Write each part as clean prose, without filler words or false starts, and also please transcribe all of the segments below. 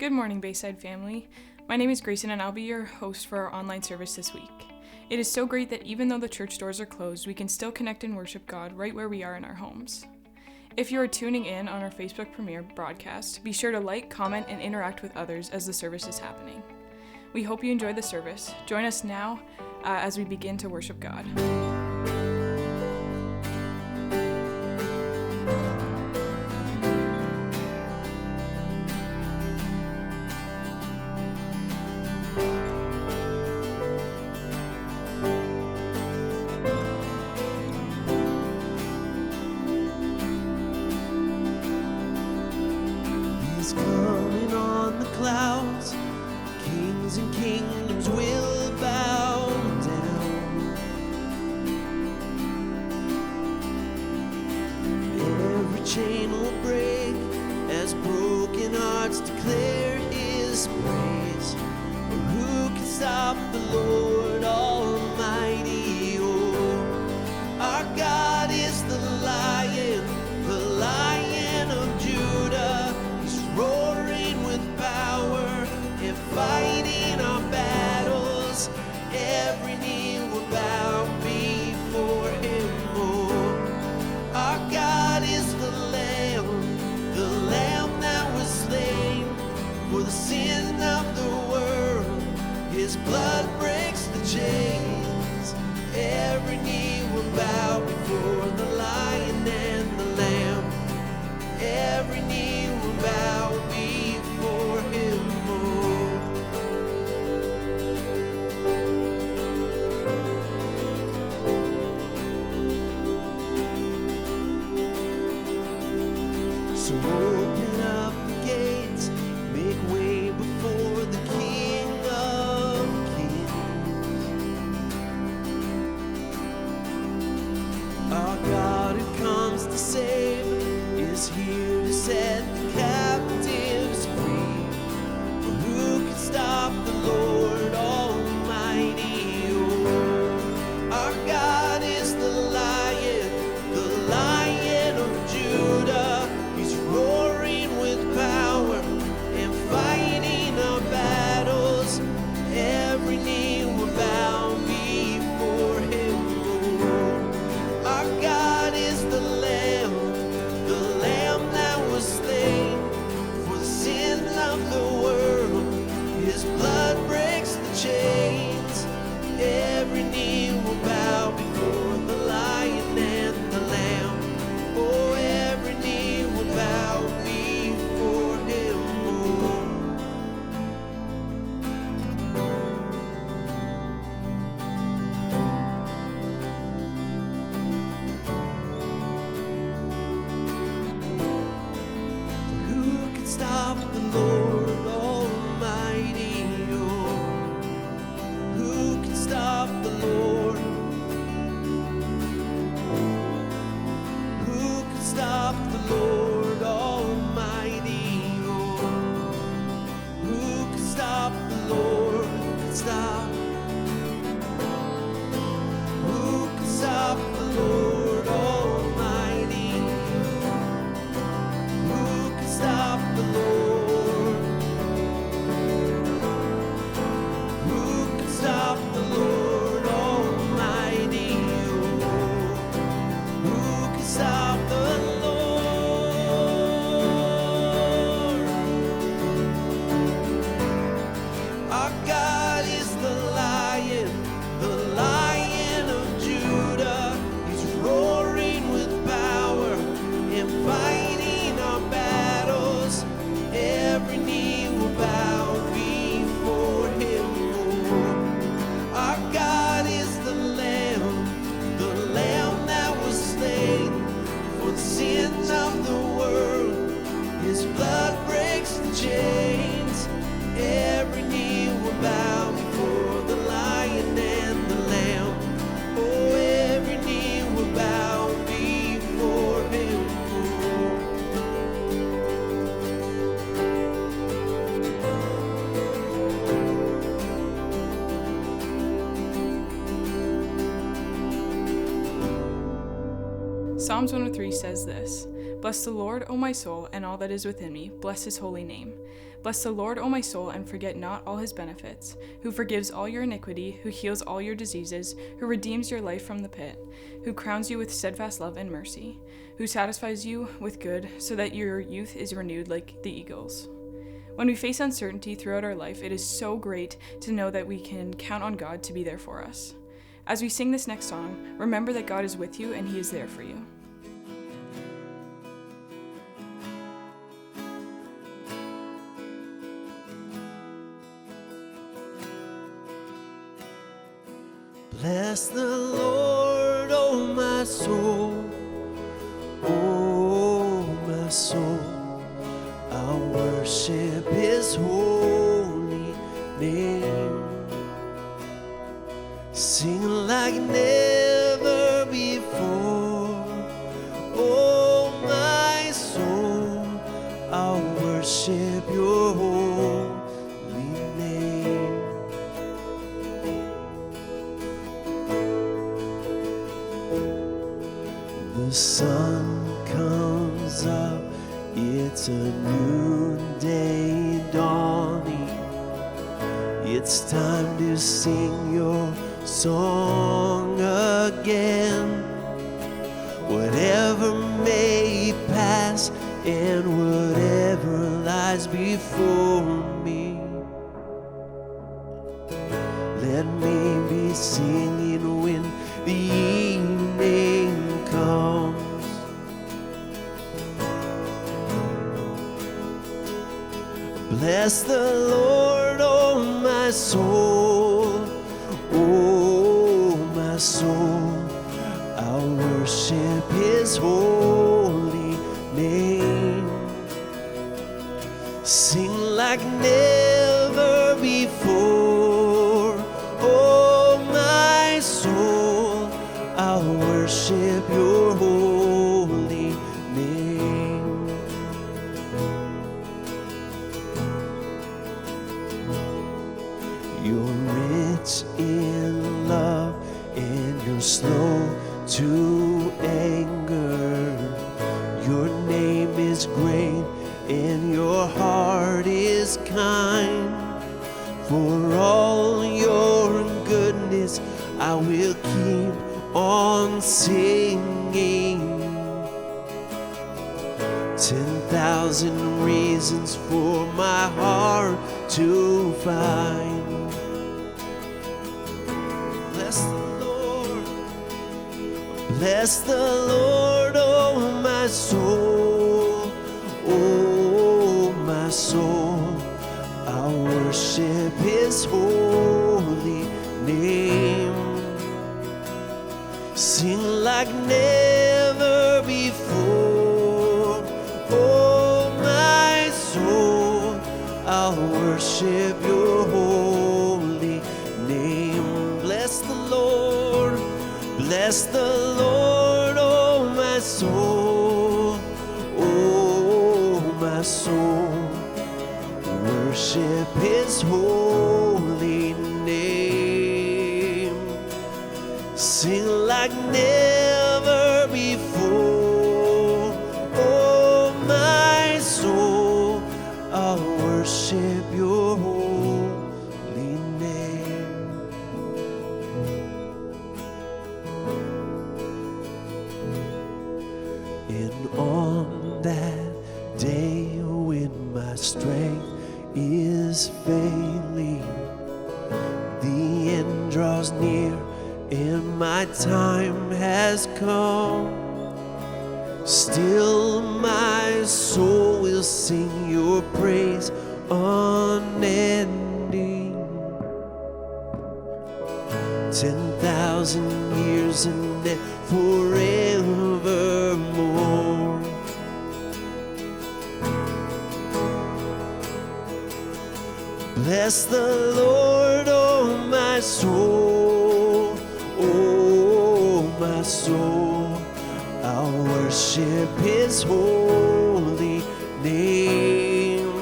Good morning, Bayside family. My name is Grayson and I'll be your host for our online service this week. It is so great that even though the church doors are closed, we can still connect and worship God right where we are in our homes. If you are tuning in on our Facebook premiere broadcast, be sure to like, comment, and interact with others as the service is happening. We hope you enjoy the service. Join us now as we begin to worship God. Psalms 103 says this, Bless the Lord, O my soul, and all that is within me. Bless his holy name. Bless the Lord, O my soul, and forget not all his benefits, who forgives all your iniquity, who heals all your diseases, who redeems your life from the pit, who crowns you with steadfast love and mercy, who satisfies you with good, so that your youth is renewed like the eagles. When we face uncertainty throughout our life, it is so great to know that we can count on God to be there for us. As we sing this next song, remember that God is with you and he is there for you. Bless the Lord, oh my soul, oh my soul. I'll worship his holy name. Sing like never before, oh my soul. I'll worship your holy name. The sun comes up, it's a new day dawning. It's time to sing your song again. Whatever may pass and whatever lies before me, let me be singing when the evening comes. Bless the Lord, oh my soul, oh my soul. I'll worship his holy name. Sing like never before, oh my soul. I'll worship your holy name. You're rich in love and you're slow to anger. Your name is great and your heart is kind. For all your goodness I will keep on singing. 10,000 reasons for my heart to find. Bless the Lord, bless the Lord, oh my soul, oh my soul. I'll worship his holy name. Sing like never before, oh my soul. I'll worship your holy name. Bless the Lord, bless the Lord, oh my soul, oh my soul. Worship his holy name. Sing like never before, oh my soul. I'll worship your holy name. And on that day when my strength is failing, the end draws near and my time has come, still my soul will sing your praise unending. 10,000 years and then forevermore. Bless the Lord, oh my soul, oh my soul. I'll worship his holy name.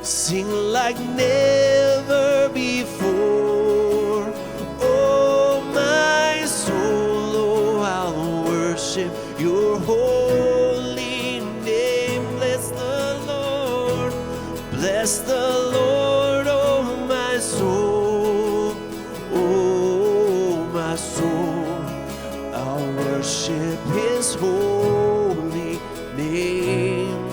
Sing like never before, oh my soul. Oh, I'll worship your holy name. Bless the Lord, oh my soul, oh my soul. I'll worship his holy name.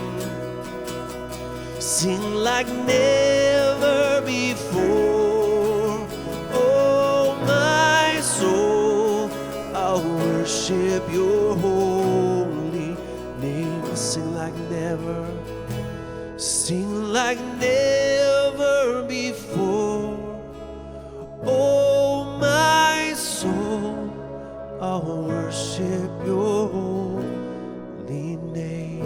Sing like never before, oh my soul. I'll worship your holy name. Sing like never. Sing like never before, oh my soul. I'll worship your holy name.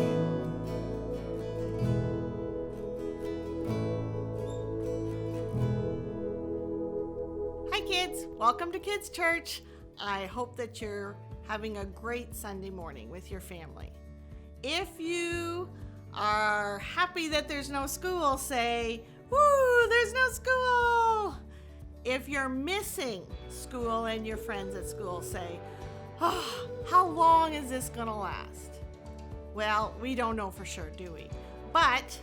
Hi kids, welcome to Kids Church. I hope that you're having a great Sunday morning with your family. If you are happy that there's no school, say, woo, there's no school. If you're missing school and your friends at school, say, oh, how long is this gonna last? Well, we don't know for sure, do we? But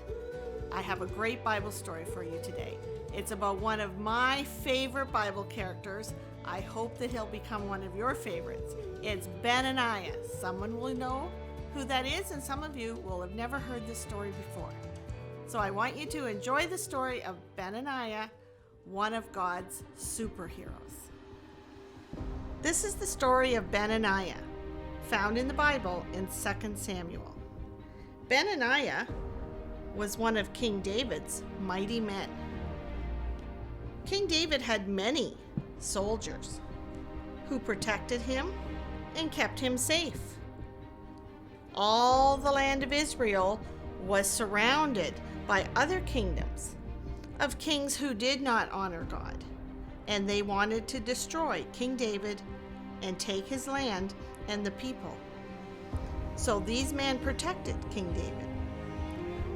I have a great Bible story for you today. It's about one of my favorite Bible characters. I hope that he'll become one of your favorites. It's Benaniah. Someone will know who that is, and some of you will have never heard this story before. So I want you to enjoy the story of Benaniah, one of God's superheroes. This is the story of Benaniah, found in the Bible in 2 Samuel. Benaniah was one of King David's mighty men. King David had many soldiers who protected him and kept him safe. All the land of Israel was surrounded by other kingdoms of kings who did not honor God, and they wanted to destroy King David and take his land and the people. So these men protected King David.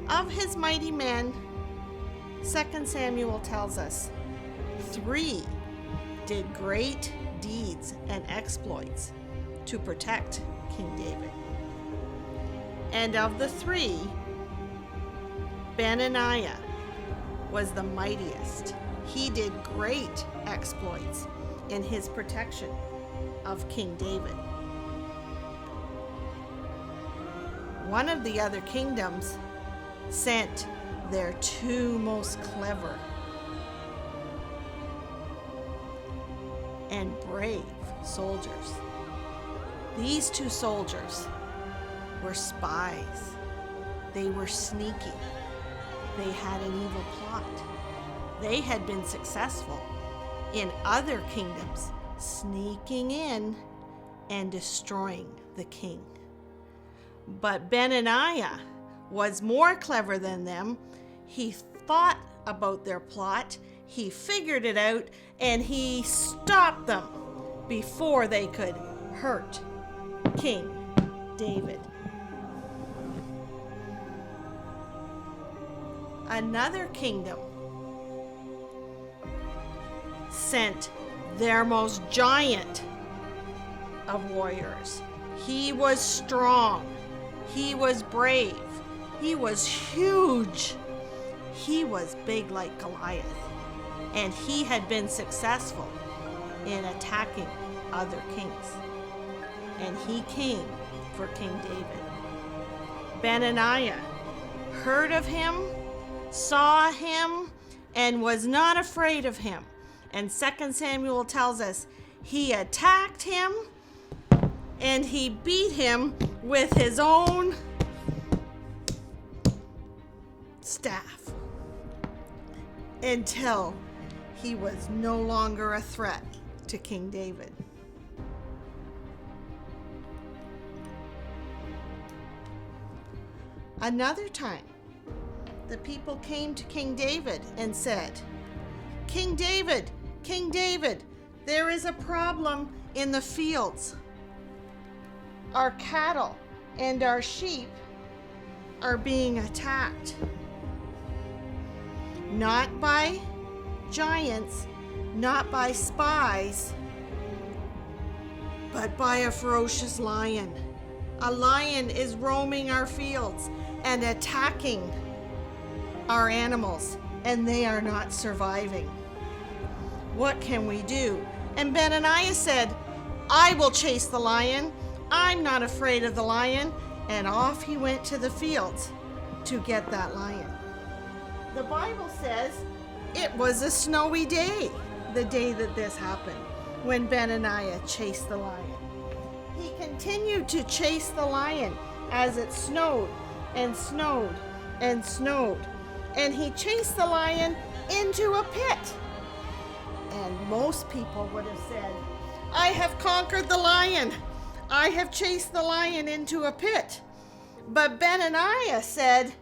Of his mighty men, 2 Samuel tells us 3 did great deeds and exploits to protect King David. And of the 3, Benaniah was the mightiest. He did great exploits in his protection of King David. One of the other kingdoms sent their 2 most clever and brave soldiers. These 2 soldiers were spies. They were sneaky. They had an evil plot. They had been successful in other kingdoms, sneaking in and destroying the king. But Benaniah was more clever than them. He thought about their plot, he figured it out, and he stopped them before they could hurt King David. Another kingdom sent their most giant of warriors. He was strong. He was brave. He was huge. He was big like Goliath. And he had been successful in attacking other kings. And he came for King David. Benaniah heard of him, saw him, and was not afraid of him. And 2 Samuel tells us he attacked him and he beat him with his own staff until he was no longer a threat to King David. Another time, the people came to King David and said, King David, there is a problem in the fields. Our cattle and our sheep are being attacked. Not by giants, not by spies, but by a ferocious lion. A lion is roaming our fields and attacking our animals, and they are not surviving. What can we do?" And Benaniah said, "I will chase the lion. I'm not afraid of the lion." And off he went to the fields to get that lion. The Bible says it was a snowy day, the day that this happened, when Benaniah chased the lion. He continued to chase the lion as it snowed and snowed and snowed. And he chased the lion into a pit. And most people would have said, "I have conquered the lion. I have chased the lion into a pit." But Benaniah said,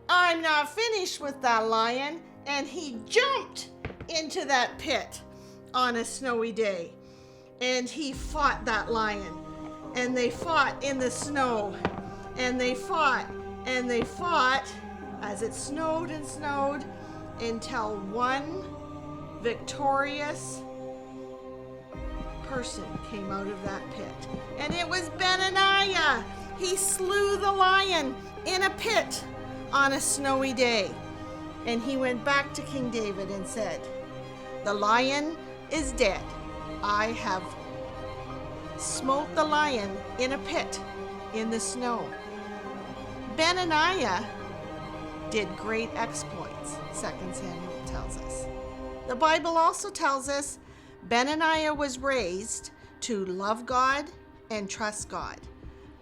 "I'm not finished with that lion." And he jumped into that pit on a snowy day. And he fought that lion. And they fought in the snow. And they fought and they fought as it snowed and snowed until one victorious person came out of that pit. And it was Benaniah. He slew the lion in a pit on a snowy day. And he went back to King David and said, "The lion is dead. I have smote the lion in a pit in the snow." Benaniah did great exploits, 2 Samuel tells us. The Bible also tells us Benaniah was raised to love God and trust God.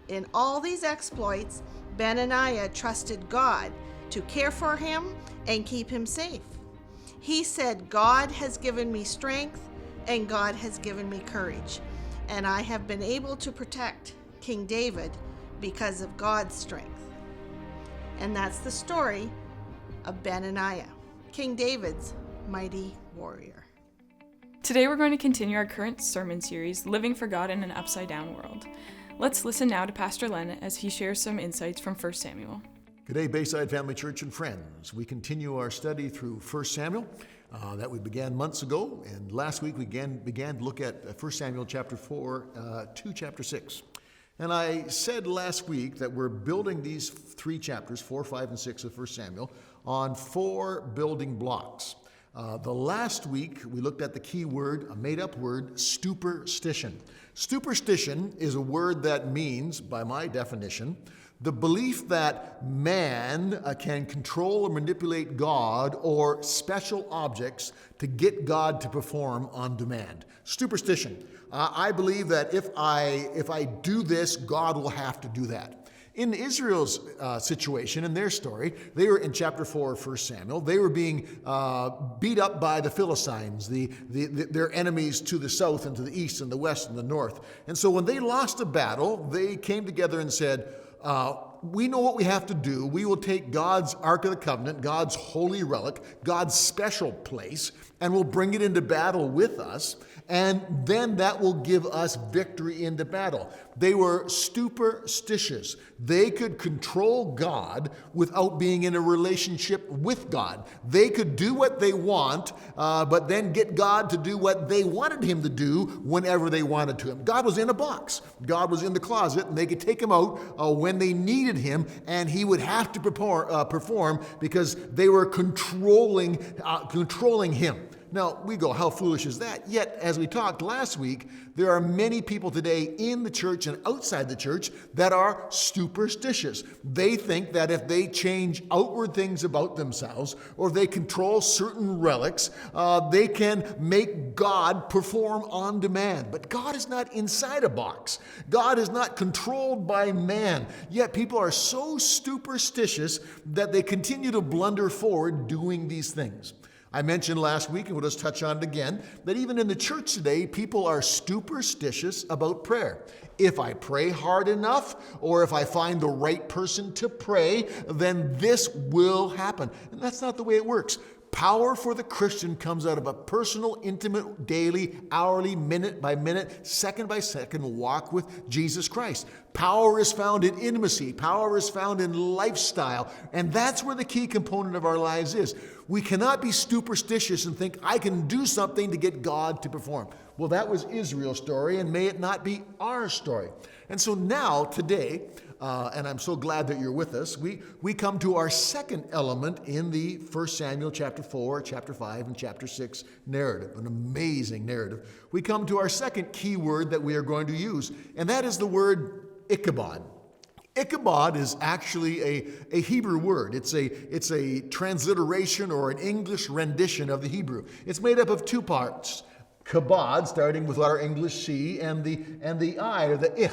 In all these exploits, Benaniah trusted God to care for him and keep him safe. He said, "God has given me strength and God has given me courage, and I have been able to protect King David because of God's strength." And that's the story of Benaniah, King David's mighty warrior. Today we're going to continue our current sermon series, Living for God in an Upside Down World. Let's listen now to Pastor Len as he shares some insights from 1 Samuel. Good day, Bayside family, church, and friends. We continue our study through 1 Samuel that we began months ago. And last week we began to look at 1 Samuel chapter 4 to chapter 6. And I said last week that we're building these three chapters, 4, 5, and 6 of 1 Samuel, on 4 building blocks. The last week, we looked at the key word, a made-up word, superstition. Superstition is a word that means, by my definition, the belief that man can control or manipulate God or special objects to get God to perform on demand. Superstition. I believe that if I do this, God will have to do that. In Israel's situation, in their story, they were in chapter 4 of 1 Samuel. They were being beat up by the Philistines, their enemies to the south and to the east and the west and the north. And so when they lost a battle, they came together and said, we know what we have to do. We will take God's Ark of the Covenant, God's holy relic, God's special place, and we'll bring it into battle with us. And then that will give us victory in the battle. They were superstitious. They could control God without being in a relationship with God. They could do what they want, but then get God to do what they wanted him to do whenever they wanted to him. God was in a box. God was in the closet, and they could take him out when they needed him, and he would have to perform because they were controlling him. Now, we go, how foolish is that? Yet, as we talked last week, there are many people today in the church and outside the church that are superstitious. They think that if they change outward things about themselves or they control certain relics, they can make God perform on demand. But God is not inside a box. God is not controlled by man. Yet people are so superstitious that they continue to blunder forward doing these things. I mentioned last week, and we'll just touch on it again, that even in the church today, people are superstitious about prayer. If I pray hard enough, or if I find the right person to pray, then this will happen. And that's not the way it works. Power for the Christian comes out of a personal, intimate, daily, hourly, minute by minute, second by second walk with Jesus Christ. Power is found in intimacy. Power is found in lifestyle. And that's where the key component of our lives is. We cannot be superstitious and think, I can do something to get God to perform. Well, that was Israel's story, and may it not be our story. And so now, today, and I'm so glad that you're with us, we come to our second element in the 1 Samuel chapter 4, chapter 5, and chapter 6 narrative, an amazing narrative. We come to our second key word that we are going to use, and that is the word Ichabod. Ichabod is actually a Hebrew word. It's a transliteration or an English rendition of the Hebrew. It's made up of two parts. Kabod, starting with our English C, and the I, or the ich.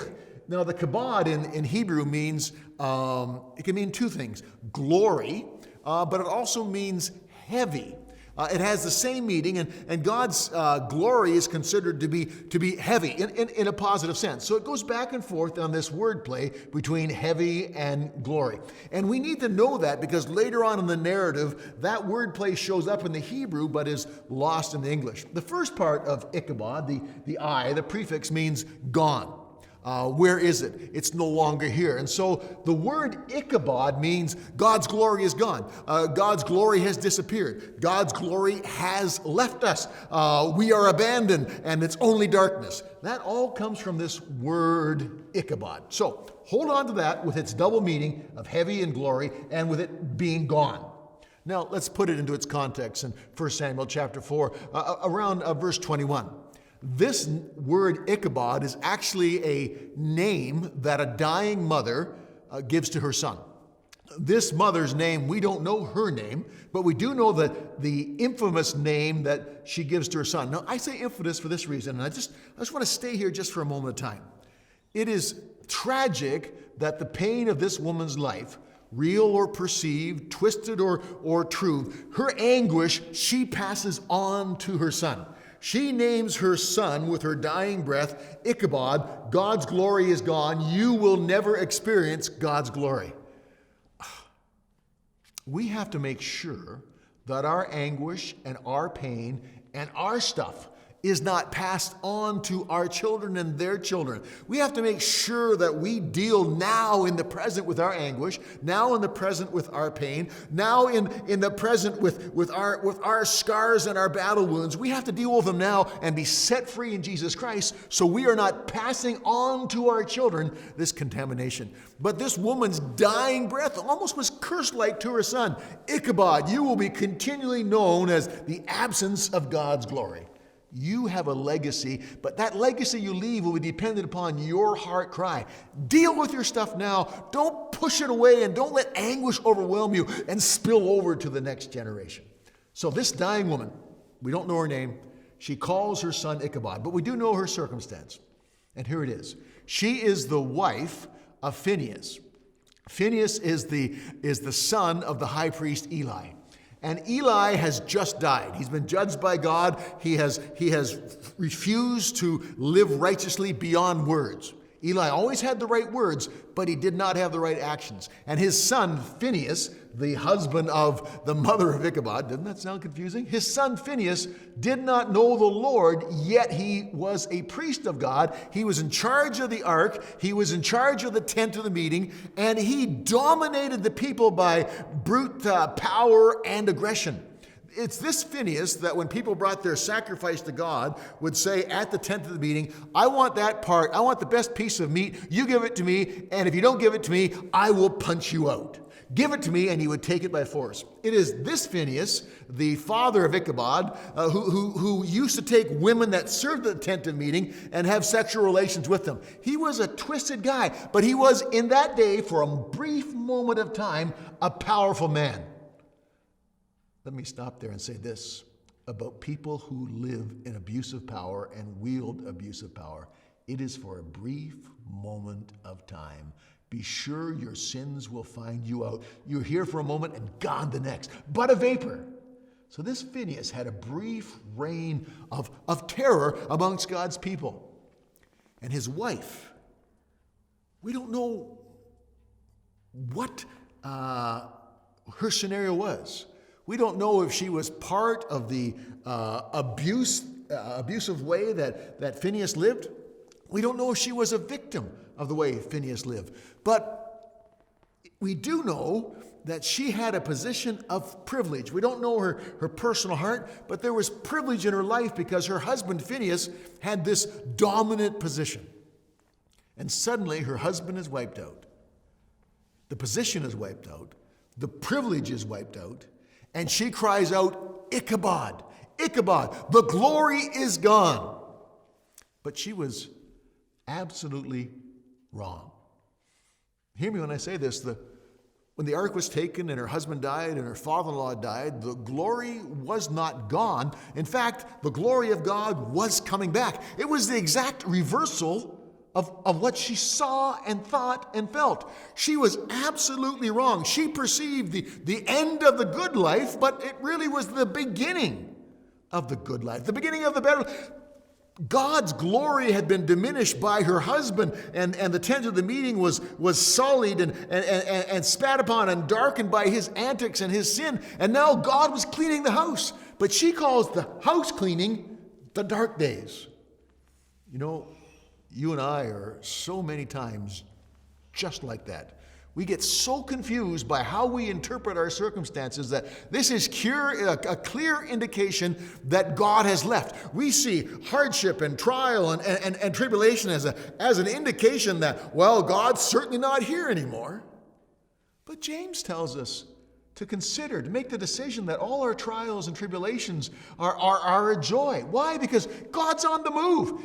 Now, the kabod in Hebrew means, it can mean two things. Glory, but it also means heavy. It has the same meaning, and God's glory is considered to be heavy in a positive sense. So it goes back and forth on this wordplay between heavy and glory. And we need to know that because later on in the narrative, that wordplay shows up in the Hebrew but is lost in the English. The first part of Ichabod, the I, the prefix, means gone. Where is it? It's no longer here. And so the word Ichabod means God's glory is gone. God's glory has disappeared. God's glory has left us. We are abandoned, and it's only darkness. That all comes from this word Ichabod. So hold on to that with its double meaning of heavy and glory and with it being gone. Now let's put it into its context in 1 Samuel chapter 4, around verse 21. This word Ichabod is actually a name that a dying mother gives to her son. This mother's name, we don't know her name, but we do know that the infamous name that she gives to her son. Now, I say infamous for this reason, and I just want to stay here just for a moment of time. It is tragic that the pain of this woman's life, real or perceived, twisted or true, her anguish, she passes on to her son. She names her son with her dying breath, Ichabod. God's glory is gone. You will never experience God's glory. We have to make sure that our anguish and our pain and our stuff is not passed on to our children and their children. We have to make sure that we deal now in the present with our anguish, now in the present with our pain, now in the present with our scars and our battle wounds. We have to deal with them now and be set free in Jesus Christ so we are not passing on to our children this contamination. But this woman's dying breath almost was curse-like to her son. Ichabod, you will be continually known as the absence of God's glory. You have a legacy, but that legacy you leave will be dependent upon your heart cry. Deal with your stuff now. Don't push it away and don't let anguish overwhelm you and spill over to the next generation. So this dying woman, we don't know her name. She calls her son Ichabod, but we do know her circumstance. And here it is. She is the wife of Phinehas. Phinehas is the son of the high priest Eli. And Eli has just died. He's been judged by God. He has refused to live righteously beyond words. Eli always had the right words, but he did not have the right actions. And his son, Phinehas, the husband of the mother of Ichabod, doesn't that sound confusing? His son, Phinehas, did not know the Lord, yet he was a priest of God. He was in charge of the ark. He was in charge of the tent of the meeting, and he dominated the people by brute power and aggression. It's this Phinehas that when people brought their sacrifice to God would say at the tent of the meeting, I want that part, I want the best piece of meat, you give it to me, and if you don't give it to me, I will punch you out. Give it to me, and he would take it by force. It is this Phinehas, the father of Ichabod, who used to take women that served at the tent of meeting and have sexual relations with them. He was a twisted guy, but he was in that day, for a brief moment of time, a powerful man. Let me stop there and say this about people who live in abusive power and wield abusive power. It is for a brief moment of time. Be sure your sins will find you out. You're here for a moment and gone the next. But a vapor. So this Phinehas had a brief reign of terror amongst God's people. And his wife, we don't know what her scenario was. We don't know if she was part of the abusive way that Phinehas lived. We don't know if she was a victim of the way Phinehas lived. But we do know that she had a position of privilege. We don't know her personal heart, but there was privilege in her life because her husband, Phineas, had this dominant position. And suddenly her husband is wiped out. The position is wiped out. The privilege is wiped out. And she cries out, Ichabod, Ichabod, the glory is gone. But she was absolutely wrong. Hear me when I say this. When the ark was taken and her husband died and her father-in-law died, the glory was not gone. In fact, the glory of God was coming back. It was the exact reversal of what she saw and thought and felt. She was absolutely wrong. She perceived the end of the good life, but it really was the beginning of the good life, the beginning of the better life. God's glory had been diminished by her husband, and the tent of the meeting was sullied and spat upon and darkened by his antics and his sin. And now God was cleaning the house. But she calls the house cleaning the dark days. You know, you and I are so many times just like that. We get so confused by how we interpret our circumstances that this is a clear indication that God has left. We see hardship and trial and tribulation as an indication that, well, God's certainly not here anymore. But James tells us to consider, to make the decision that all our trials and tribulations are a joy. Why? Because God's on the move.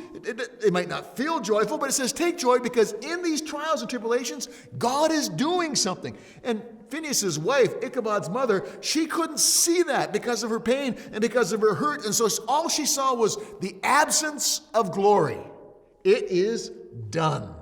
It might not feel joyful, but it says take joy because in these trials and tribulations, God is doing something. And Phineas' wife, Ichabod's mother, she couldn't see that because of her pain and because of her hurt. And so all she saw was the absence of glory. It is done.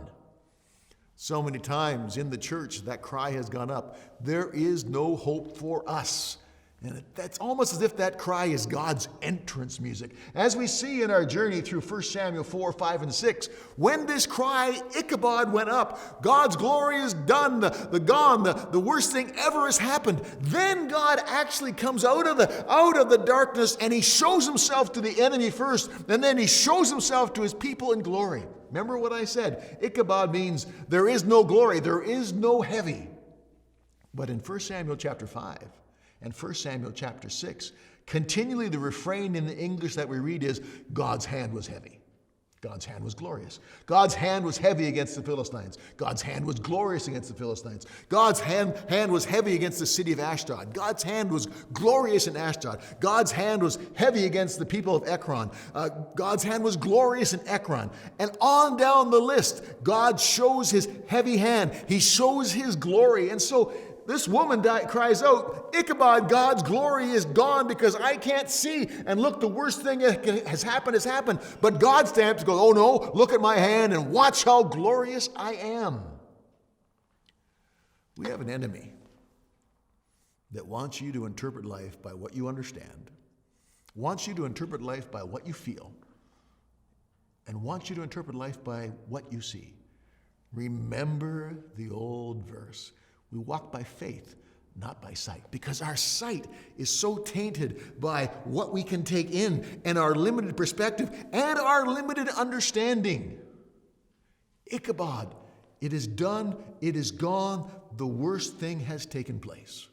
So many times in the church that cry has gone up, there is no hope for us. And that's almost as if that cry is God's entrance music. As we see in our journey through 1 Samuel 4, 5, and 6, when this cry, Ichabod, went up, God's glory is done, the worst thing ever has happened. Then God actually comes out of the darkness and he shows himself to the enemy first, and then he shows himself to his people in glory. Remember what I said? Ichabod means there is no glory, there is no heavy. But in 1 Samuel chapter 5 and 1 Samuel chapter 6, continually the refrain in the English that we read is, God's hand was heavy. God's hand was glorious. God's hand was heavy against the Philistines. God's hand was glorious against the Philistines. God's hand was heavy against the city of Ashdod. God's hand was glorious in Ashdod. God's hand was heavy against the people of Ekron. God's hand was glorious in Ekron. And on down the list, God shows his heavy hand. He shows his glory. And so this woman cries out, Ichabod, God's glory is gone because I can't see. And look, the worst thing has happened. But God stands and goes, oh no, look at my hand and watch how glorious I am. We have an enemy that wants you to interpret life by what you understand, wants you to interpret life by what you feel, and wants you to interpret life by what you see. Remember the old verse. We walk by faith, not by sight, because our sight is so tainted by what we can take in and our limited perspective and our limited understanding. Ichabod, it is done, it is gone, the worst thing has taken place.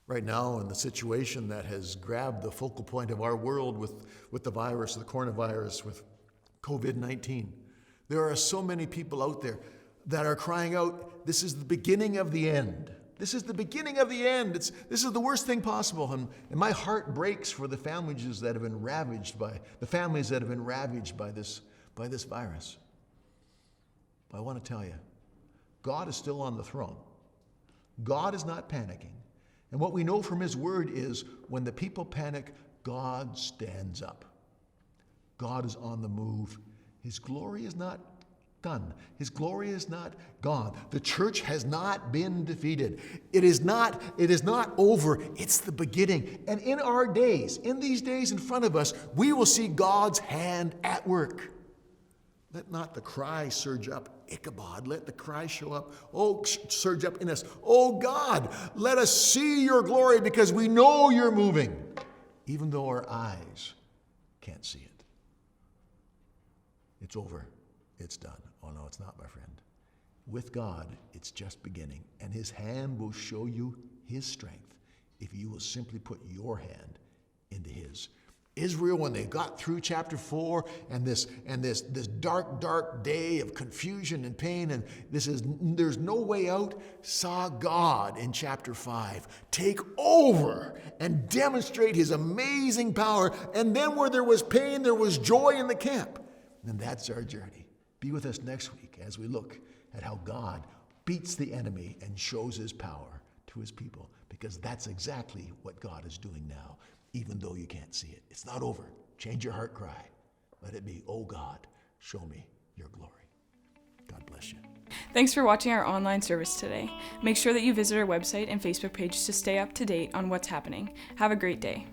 Right now, in the situation that has grabbed the focal point of our world with the virus, the coronavirus, with COVID-19, there are so many people out there that are crying out, this is the beginning of the end. This is the beginning of the end. This is the worst thing possible. And my heart breaks for the families that have been ravaged by this virus. But I want to tell you, God is still on the throne. God is not panicking. And what we know from his word is when the people panic, God stands up. God is on the move. His glory is not done. His glory is not gone. The church has not been defeated. It is not over. It's the beginning. And in our days, in these days in front of us, we will see God's hand at work. Let not the cry surge up, Ichabod. Let the cry show up, surge up in us. Oh God, let us see your glory because we know you're moving, even though our eyes can't see it. It's over. It's done. Oh no, it's not, my friend. with God, it's just beginning. And his hand will show you his strength if you will simply put your hand into his. Israel, when they got through chapter 4 and this dark day of confusion and pain, and there's no way out, saw God in chapter 5 take over and demonstrate his amazing power. And then where there was pain, there was joy in the camp. And that's our journey. Be with us next week as we look at how God beats the enemy and shows his power to his people, because that's exactly what God is doing now. Even though you can't see it. It's not over. Change your heart cry. Let it be, oh God, show me your glory. God bless you. Thanks for watching our online service today. Make sure that you visit our website and Facebook page to stay up to date on what's happening. Have a great day.